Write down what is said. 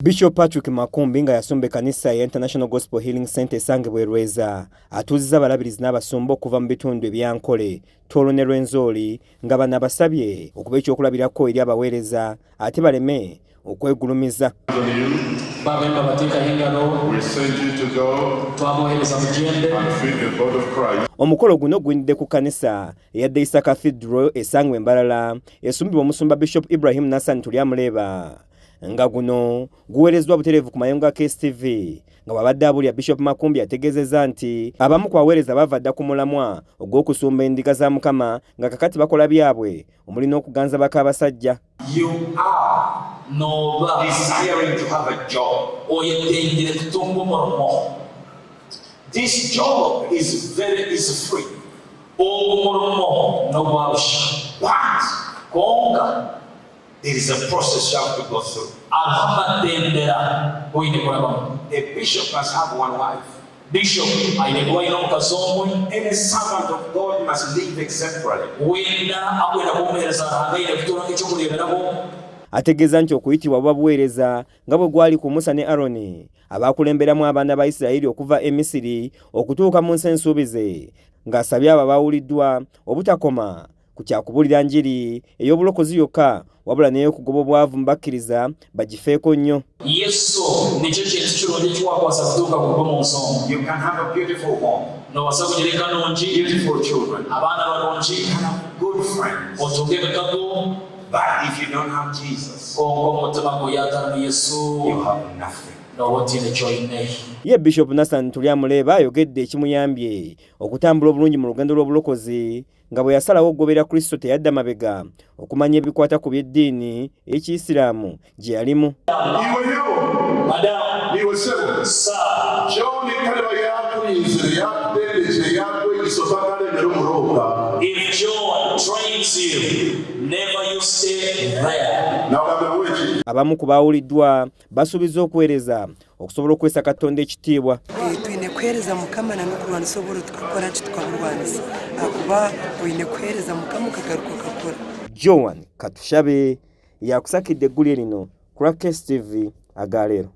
Bishop Patrick Makumbi nga yasombe kanisa ya International Gospel Healing Center sange bwerweza atuziza abalabirizi n'abasumba okuva mu bitundu ebyankole Tolo ne Rwenzori nga bana basabye okuba ekyokulabirako eri abaweereza ate baleme okwegulumiza. Omukolo guno gwindide ku kanisa ya Batikiddwa esangwe Mbarara esumbibwa omusumba Bishop Ibrahim Nassan Tulyamuleba. Nga guno guweerezwa butereevu ku mayunga KSTV nga wabadde abulya Bishop Makumbi ategeezezza nti abamu ku baweereza bava dda ku mulamwa ogw'okusumba endiga za Mukama nga kakati bakola byabwe omuli n'okuganza bak'abasajja. You are desiring to have a job. This job is free. But there is a process you have to go through. A bishop must have one wife. And a servant of God must live exemplary. Ategeeza nti okuyitibwa buweereza nga bwe gwali ku Musa ne Aroni abakulemberamu abaana ba Isirayiri okuva e Misiri okutuuka mu nsi ensuubize, ng'asabye abo abawuliddwa obutakoma ku kyakubulira njiri ey'obulokozi yokka wabula n'ey'okugoba obwavu mbakkiriza bagifeeko nnyo. Yesu nikyo kintu kirungi kiwakwasa kutuuka ku gwe mu nsonga. You can have a beautiful home. Nowasa kunyirika nungi. Beautiful children. Abaana balungi. You can have good friends. Otunga emikago. But if you don't have Jesus, you have nothing. Ye Bishop Nassan Tulyamuleba ayogedde ekimuyambye okutambula obulungi mu lugendo lw'obulokozi nga bwe yasalawo okugobera Kristo teyadda mabega okumanya ebikwata ku by'eddiini y'Ekiyisiraamu gye yalimu. If John trains you, never you stay there. Abamu ku baawuliddwa basuubiza okuweereza okusobola okwesa Katonda ekitiibwa. Twine kuweereza Mukama n'okulwanisa obulungi tukakora tukabulwanisa akuba twine kuweereza Mukama ukagaruka ukakora. Joan Katushabe yakusakidde eggulire lino ku KSTV Agaleero.